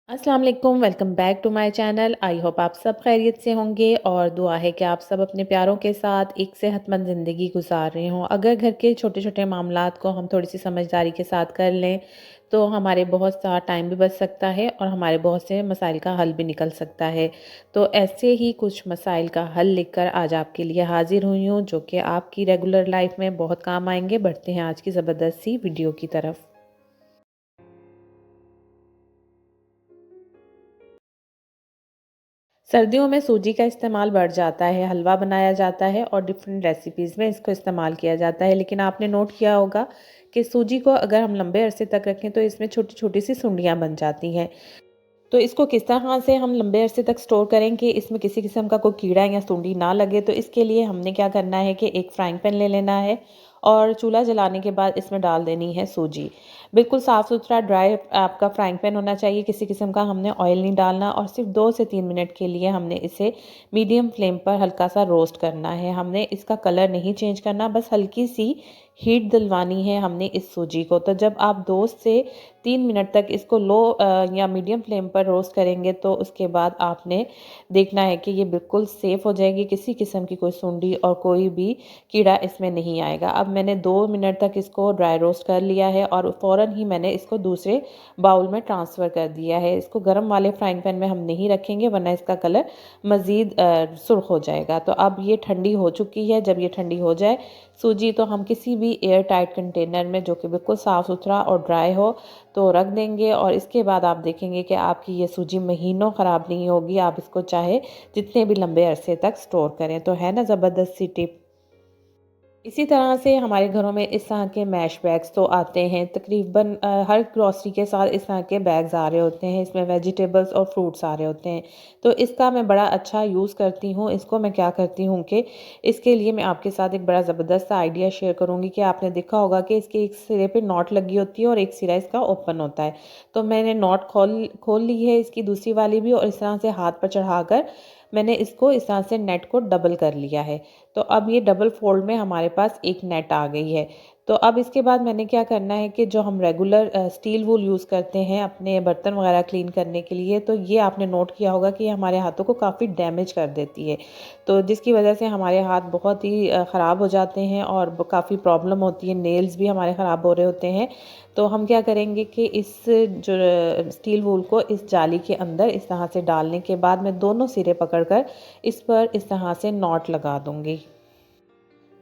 अस्सलाम वालेकुम, welcome back to my channel. I hope आप सब खैरियत से होंगे और दुआ है कि आप सब अपने प्यारों के साथ एक सेहतमंद ज़िंदगी गुजार रहे हों। अगर घर के छोटे-छोटे मामलात को हम थोड़ी सी समझदारी के साथ कर लें, तो हमारे बहुत सा टाइम भी बच सकता है और हमारे बहुत से मसाइल का हल भी निकल सकता है। तो ऐसे ही कुछ मसाइल का हल लेकर आज आपके लिए हाज़िर हुई हूँ, जो कि आपकी रेगुलर लाइफ़ में बहुत काम आएँगे। बढ़ते हैं आज की ज़बरदस्त सी वीडियो की तरफ। सर्दियों में सूजी का इस्तेमाल बढ़ जाता है, हलवा बनाया जाता है और डिफरेंट रेसिपीज़ में इसको इस्तेमाल किया जाता है। लेकिन आपने नोट किया होगा कि सूजी को अगर हम लंबे अरसे तक रखें तो इसमें छोटी-छोटी सी सुंडियाँ बन जाती हैं। तो इसको किस तरह से हम लंबे अरसे तक स्टोर करें कि इसमें किसी किस्म का कोई कीड़ा या सुंडी ना लगे, तो इसके लिए हमने क्या करना है कि एक फ्राइंग पैन ले लेना है और चूल्हा जलाने के बाद इसमें डाल देनी है सूजी। बिल्कुल साफ़-सुथरा ड्राई आपका फ्राइंग पैन होना चाहिए, किसी किस्म का हमने ऑयल नहीं डालना और सिर्फ़ 2 से 3 मिनट के लिए हमने इसे मीडियम फ्लेम पर हल्का-सा रोस्ट करना है। हमने इसका कलर नहीं चेंज करना, बस हल्की-सी हीट दिलवानी है हमने इस सूजी को। तो जब आप 2 से 3 मिनट तक इसको लो या मीडियम फ्लेम पर रोस्ट करेंगे, तो उसके बाद आपने देखना है कि ये बिल्कुल सेफ़ हो जाएगी, किसी किस्म की कोई सुंडी और कोई भी कीड़ा इसमें नहीं आएगा। अब मैंने 2 मिनट तक इसको ड्राई रोस्ट कर लिया है और फ़ौरन ही मैंने इसको दूसरे बाउल में ट्रांसफ़र कर दिया है। इसको गर्म वाले फ्राइंग पैन में हम नहीं रखेंगे, वरना इसका कलर मज़ीद सुर्ख हो जाएगा। तो अब ये ठंडी हो चुकी है। जब ये ठंडी हो जाए सूजी, तो हम किसी भी एयर टाइट कंटेनर में, जो कि बिल्कुल साफ़-सुथरा और ड्राई हो, तो रख देंगे और इसके बाद आप देखेंगे कि आपकी ये सूजी महीनों ख़राब नहीं होगी। आप इसको चाहे जितने भी लंबे अरसे तक स्टोर करें। तो है ना ज़बरदस्त सी टिप। इसी तरह से हमारे घरों में इस तरह के मैश बैग्स तो आते हैं तकरीबन हर ग्रॉसरी के साथ इस तरह के बैग्स आ रहे होते हैं। इसमें वेजिटेबल्स और फ्रूट्स आ रहे होते हैं। तो इसका मैं बड़ा अच्छा यूज़ करती हूँ। इसको मैं क्या करती हूँ कि इसके लिए मैं आपके साथ एक बड़ा ज़बरदस्त आइडिया शेयर करूँगी कि आपने देखा होगा कि इसके एक सिरे पे नॉट लगी होती है और एक सिरा इसका ओपन होता है। तो मैंने नॉट खोल खोल ली है इसकी दूसरी वाली भी और इस तरह से हाथ पर चढ़ाकर मैंने इसको इस तरह से नेट को डबल कर लिया है। तो अब ये डबल फ़ोल्ड में हमारे पास एक नेट आ गई है। तो अब इसके बाद मैंने क्या करना है कि जो हम रेगुलर स्टील वूल यूज़ करते हैं अपने बर्तन वगैरह क्लीन करने के लिए, तो ये आपने नोट किया होगा कि ये हमारे हाथों को काफ़ी डैमेज कर देती है। तो जिसकी वजह से हमारे हाथ बहुत ही ख़राब हो जाते हैं और काफ़ी प्रॉब्लम होती है, नेल्स भी हमारे ख़राब हो रहे होते हैं। तो हम क्या करेंगे कि इस जो स्टील वूल को इस जाली के अंदर इस तरह से डालने के बाद मैं दोनों सिरे पकड़कर इस पर इस तरह से नॉट लगा दूँगी।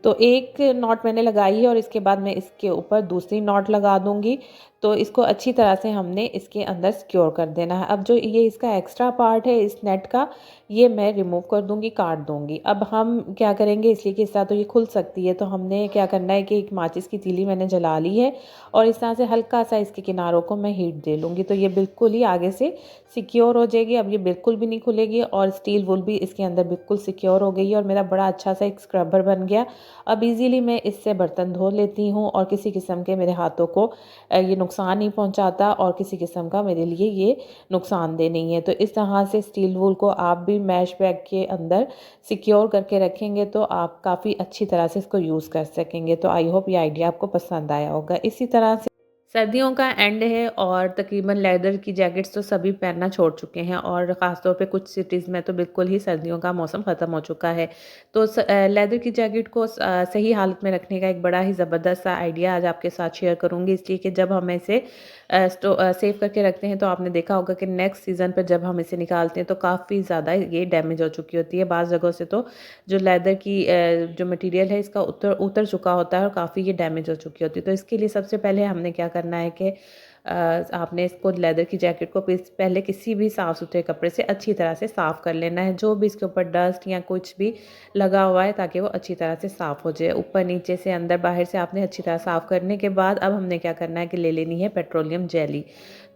तो एक नॉट मैंने लगाई है और इसके बाद मैं इसके ऊपर दूसरी नॉट लगा दूँगी। तो इसको अच्छी तरह से हमने इसके अंदर सिक्योर कर देना है। अब जो ये इसका एक्स्ट्रा पार्ट है इस नेट का, ये मैं रिमूव कर दूँगी, काट दूँगी। अब हम क्या करेंगे, इसलिए कि इस तरह तो ये खुल सकती है, तो हमने क्या करना है कि एक माचिस की तीली मैंने जला ली है और इस तरह से हल्का-सा इसके किनारों को मैं हीट दे लूँगी। तो ये बिल्कुल ही आगे से सिक्योर हो जाएगी। अब ये बिल्कुल भी नहीं खुलेगी और स्टील वूल भी इसके अंदर बिल्कुल सिक्योर हो गई है और मेरा बड़ा अच्छा-सा एक स्क्रबर बन गया। अब ईज़िली मैं इससे बर्तन धो लेती हूँ और किसी किस्म के मेरे हाथों को ये नुकसान नहीं पहुँचाता और किसी किस्म का मेरे लिए ये नुकसानदेह नहीं है। तो इस तरह से स्टील वूल को आप भी मैश बैग के अंदर सिक्योर करके रखेंगे, तो आप काफ़ी अच्छी तरह से इसको यूज़ कर सकेंगे। तो आई होप ये आइडिया आपको पसंद आया होगा। इसी तरह से सर्दियों का एंड है और तकरीबन लेदर की जैकेट्स तो सभी पहनना छोड़ चुके हैं और ख़ास तौर पे कुछ सिटीज़ में तो बिल्कुल ही सर्दियों का मौसम ख़त्म हो चुका है। तो लेदर की जैकेट को सही हालत में रखने का एक बड़ा ही ज़बरदस्त सा आइडिया आज आपके साथ शेयर करूँगी, इसलिए कि जब हम इसे सेव करके रखते हैं तो आपने देखा होगा कि नेक्स्ट सीज़न पर जब हम इसे निकालते हैं तो काफ़ी ज़्यादा ये डैमेज हो चुकी होती है। बाज़ जगहों से तो जो लेदर की जो मटेरियल है इसका उतर उतर चुका होता है और काफ़ी ये डैमेज हो चुकी होती है। तो इसके लिए सबसे पहले हमने क्या करना है कि आपने इसको लेदर की जैकेट को पहले किसी भी साफ़ सुथरे कपड़े से अच्छी तरह से साफ़ कर लेना है, जो भी इसके ऊपर डस्ट या कुछ भी लगा हुआ है, ताकि वो अच्छी तरह से साफ़ हो जाए। ऊपर नीचे से अंदर बाहर से आपने अच्छी तरह साफ़ करने के बाद अब हमने क्या करना है कि ले लेनी है पेट्रोलियम जेली।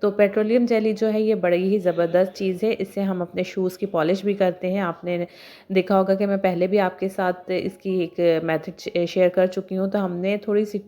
तो पेट्रोलियम जेली जो है ये बड़ी ही ज़बरदस्त चीज़ है, इससे हम अपने शूज़ की पॉलिश भी करते हैं। आपने देखा होगा कि मैं पहले भी आपके साथ इसकी एक मेथड शेयर कर चुकी हूँ। तो हमने थोड़ी सी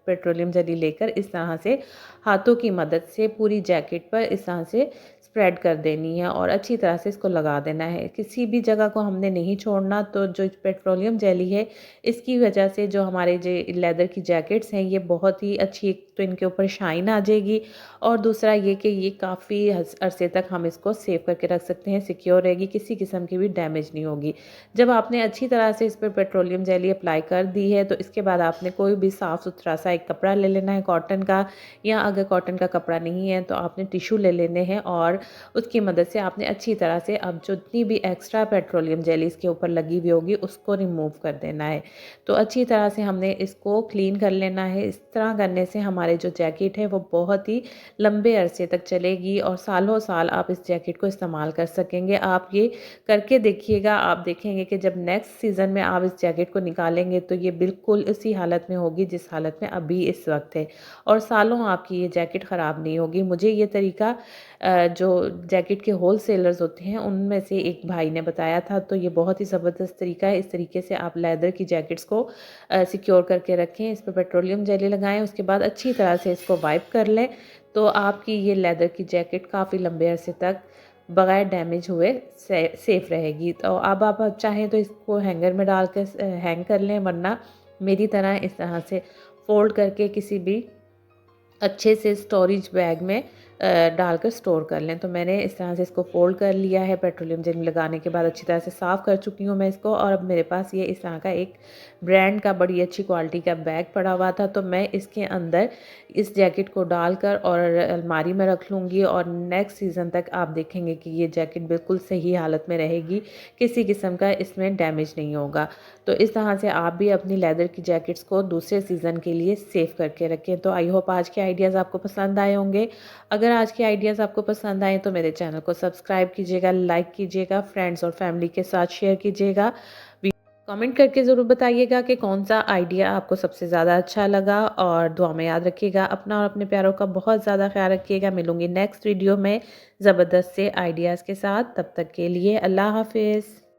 पेट्रोलियम जेली लेकर इस तरह से हाथों की मदद से पूरी जैकेट पर इस तरह से स्प्रेड कर देनी है और अच्छी तरह से इसको लगा देना है। किसी भी जगह को हमने नहीं छोड़ना। तो जो पेट्रोलियम जेली है इसकी वजह से जो हमारे जो लेदर की जैकेट्स हैं ये बहुत ही अच्छी, एक तो इनके ऊपर शाइन आ जाएगी और दूसरा ये कि ये काफ़ी अरसे तक हम इसको सेव करके रख सकते हैं, सिक्योर रहेगी, किसी किस्म की भी डैमेज नहीं होगी। जब आपने अच्छी तरह से इस पर पेट्रोलियम जेली अप्लाई कर दी है तो इसके बाद आपने कोई भी साफ़ सुथरा सा एक कपड़ा ले लेना है कॉटन का, या अगर कॉटन का कपड़ा नहीं है तो आपने टिश्यू ले लेने हैं और उसकी मदद से आपने अच्छी तरह से अब जितनी भी एक्स्ट्रा पेट्रोलियम जेली इसके ऊपर लगी हुई होगी उसको रिमूव कर देना है। तो अच्छी तरह से हमने इसको क्लीन कर लेना है। इस तरह करने से हमारे जो जैकेट है वो बहुत ही लंबे अरसे तक चलेगी और सालों साल आप इस जैकेट को इस्तेमाल कर सकेंगे। आप ये करके देखिएगा, आप देखेंगे कि जब नेक्स्ट सीज़न में आप इस जैकेट को निकालेंगे तो ये बिल्कुल उसी हालत में होगी जिस हालत में अभी इस वक्त है, और सालों आपकी ये जैकेट ख़राब नहीं होगी। मुझे ये तरीका जो जैकेट के होल सेलर्स होते हैं उनमें से एक भाई ने बताया था, तो ये बहुत ही ज़बरदस्त तरीका है। इस तरीके से आप लेदर की जैकेट्स को सिक्योर करके रखें, इस पर पेट्रोलियम जेली लगाएं, उसके बाद अच्छी तरह से इसको वाइप कर लें, तो आपकी ये लेदर की जैकेट काफ़ी लंबे अरसे तक बगैर डैमेज हुए सेफ़ रहेगी। तो अब आप चाहें तो इसको हैंगर में डाल के हैंग कर लें, वरना मेरी तरह इस तरह से फ़ोल्ड करके किसी भी अच्छे से स्टोरेज बैग में डालकर स्टोर कर लें। तो मैंने इस तरह से इसको फ़ोल्ड कर लिया है, पेट्रोलियम जेली लगाने के बाद अच्छी तरह से साफ़ कर चुकी हूँ मैं इसको, और अब मेरे पास ये इस तरह का एक ब्रांड का बड़ी अच्छी क्वालिटी का बैग पड़ा हुआ था, तो मैं इसके अंदर इस जैकेट को डालकर और अलमारी में रख लूँगी, और नेक्स्ट सीज़न तक आप देखेंगे कि ये जैकेट बिल्कुल सही हालत में रहेगी, किसी किस्म का इसमें डैमेज नहीं होगा। तो इस तरह से आप भी अपनी लेदर की जैकेट्स को दूसरे सीज़न के लिए सेव करके रखें। तो आई होप आज के आइडियाज़ आपको पसंद आए होंगे। अगर आज के आइडियाज़ आपको पसंद आए तो मेरे चैनल को सब्सक्राइब कीजिएगा, लाइक कीजिएगा, फ्रेंड्स और फैमिली के साथ शेयर कीजिएगा। कमेंट करके ज़रूर बताइएगा कि कौन सा आइडिया आपको सबसे ज़्यादा अच्छा लगा, और दुआ में याद रखिएगा अपना और अपने प्यारों का बहुत ज़्यादा ख्याल रखिएगा। मिलूँगी नेक्स्ट वीडियो में ज़बरदस्त से आइडियाज़ के साथ, तब तक के लिए अल्लाह हाफ़िज़।